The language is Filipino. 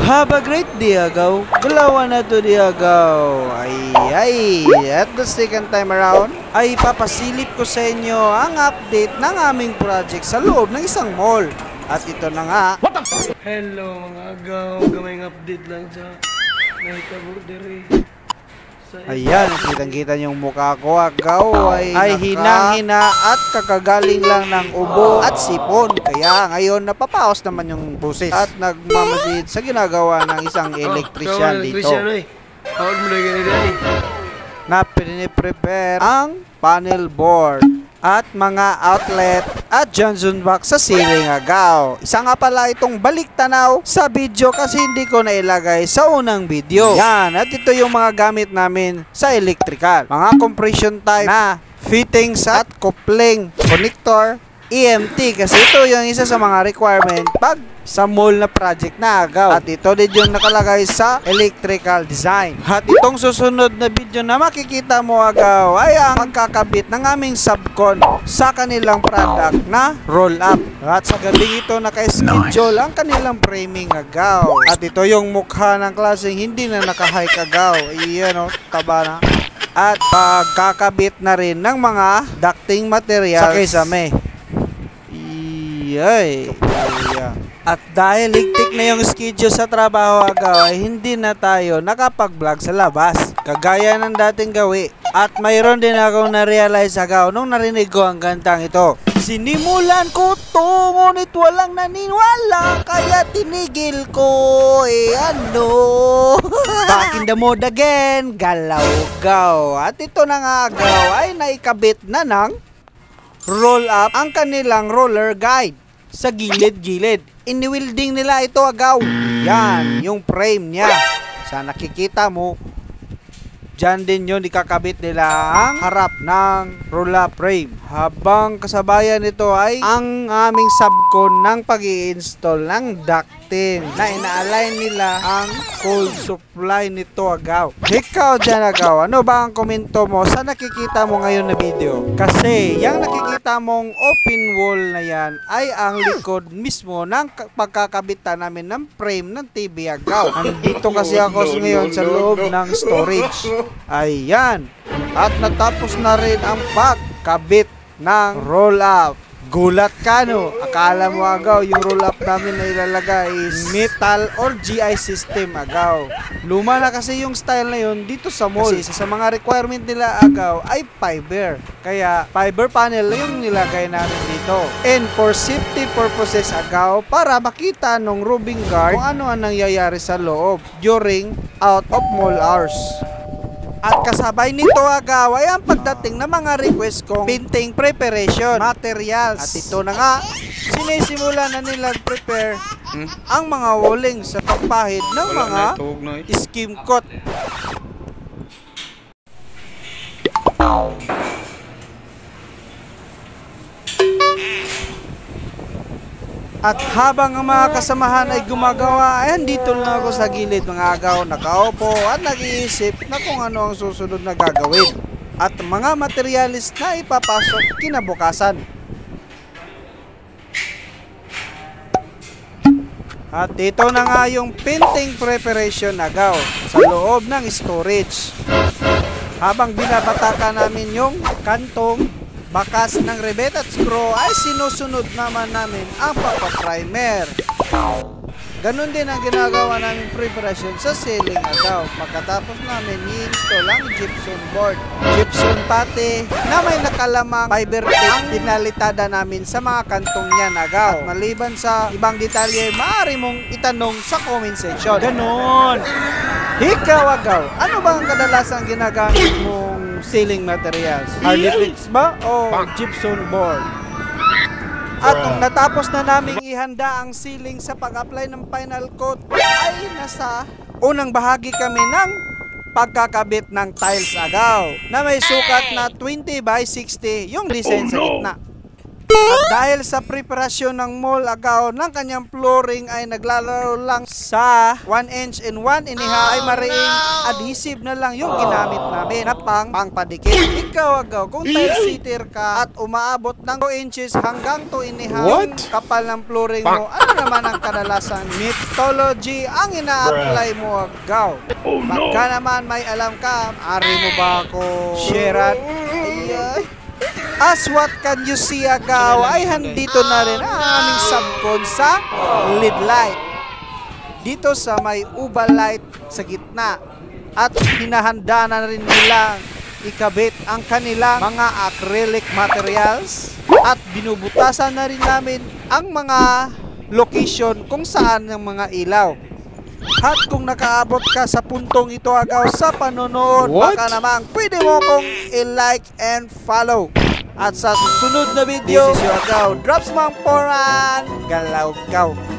Have a great day agaw. Galawan na to di agaw. Ay, at the second time around, ay papasilip ko sa inyo ang update ng aming project sa loob ng isang mall. At ito na nga. Hello mga agaw, gamayng update lang sa nahitabo diri. Ayan, kitang-kita yung mukha ko agaw ay hinang-hina at kakagaling lang ng ubo at sipon. Kaya ngayon napapaos naman yung busis at nagmamasid sa ginagawa ng isang electrician dito. Hawag mo na ganyan Na piniprepare ang panel board at mga outlet at Johnson box sa ceiling agaw. Isa nga pala itong balik tanaw sa video kasi hindi ko nailagay sa unang video. Yan, at ito yung mga gamit namin sa electrical. Mga compression type na fittings at coupling, connector, EMT kasi ito yung isa sa mga requirement pag sa mall na project na agaw. At ito din yung nakalagay sa electrical design. At itong susunod na video na makikita mo agaw ay ang pagkakabit ng aming subcon sa kanilang product na roll up. At sa gabi ito naka-schedule ang kanilang framing agaw. At ito yung mukha ng klaseng hindi na naka-hike agaw. Iyan o, taba na. At pagkakabit na rin ng mga ducting materials sa kisame. Iyay. At dahil higtik na yung schedule sa trabaho agaw ay hindi na tayo nakapag-vlog sa labas kagaya ng dating gawi. At mayroon din akong na-realize agaw nung narinig ko ang kantang ito. Sinimulan ko to ngunit walang naniniwala kaya tinigil ko back in the mode again, galaw-gaw. At ito na nga agaw ay naikabit na ng roll up ang kanilang roller guide sa gilid-gilid. Ini-welding nila ito agaw. Yan, yung frame niya. Sa nakikita mo, dyan din yun ikakabit nila ang harap ng roll-up frame. Habang kasabayan nito ay ang aming subcon ng pag-i-install ng ducting na ina-align nila ang cold supply nito agaw. Ikaw dyan agaw, ano ba ang komento mo sa nakikita mo ngayon na video? Kasi yung nakikita mong open wall na yan ay ang likod mismo ng pagkakabitan namin ng frame ng TV agaw. Andito kasi ako ngayon sa loob ng storage. Ayan. At natapos na rin ang pagkabit ng roll-up. Gulat ka no? Akala mo agaw yung roll-up namin na ilalagay is metal or GI system agaw. Luma na kasi yung style na yun dito sa mall. Kasi isa sa mga requirement nila agaw ay fiber. Kaya fiber panel na yung nilagay namin dito. And for safety purposes agaw, para makita nung roving guard kung ano ang nangyayari sa loob during out of mall hours. At kasabay nito agaw ay ang pagdating ng mga request kong painting preparation materials. At ito na nga, sinisimula na nilang prepare ang mga walling sa pagpahid ng mga skim coat. At habang ang mga kasamahan ay gumagawa, ay andito lang ako sa gilid mga agaw, nakaupo at nag-iisip na kung ano ang susunod na gagawin. At mga materialis na ipapasok kinabukasan. At ito na nga yung painting preparation agaw sa loob ng storage. Habang binabatakan namin yung kantong bakas ng rivet at screw ay sinusunod naman namin ang pagpa-primer. Ganon din ang ginagawa namin preparation sa ceiling agaw. Pagkatapos namin i-install ang gypsum board, gypsum pati na may nakalamang fiber tape ang pinalitada namin sa mga kantong niyan agaw. At maliban sa ibang detalye, maaari mong itanong sa comment section. Ganon! Ikaw agaw, ano ba ang kadalasang ginagamit mong ceiling materials? Hardifix ba o gypsum board? At nung natapos na naming ihanda ang ceiling sa pag-apply ng final coat ay nasa unang bahagi kami ng pagkakabit ng tiles agaw na may sukat na 20 by 60 yung design sa gitna. At dahil sa preparasyon ng mall agaw ng kanyang flooring ay naglalaro lang sa 1 inch and 1 and a half ay mariing adhesive na lang yung ginamit namin na pangpadikit. Ikaw agaw, kung tile sitter ka at umaabot ng 2 inches hanggang 2 and a half yung kapal ng flooring mo, ano naman ang kadalasang methodology ang ina-apply mo agaw? Baka naman may alam ka, ari mo ba ako sharean? Ay. As what can you see agaw ay handito na rin ang aming subcon sa lead light. Dito sa may uba light sa gitna. At hinahanda na rin nila ikabit ang kanilang mga acrylic materials. At binubutasan na rin namin ang mga location kung saan ang mga ilaw. At kung nakaabot ka sa puntong ito agaw sa panonood, baka naman pwede mo kong i-like and follow. At sa susunod na video, this is your agaw, Drops Mang Poran, Galaw-gaw.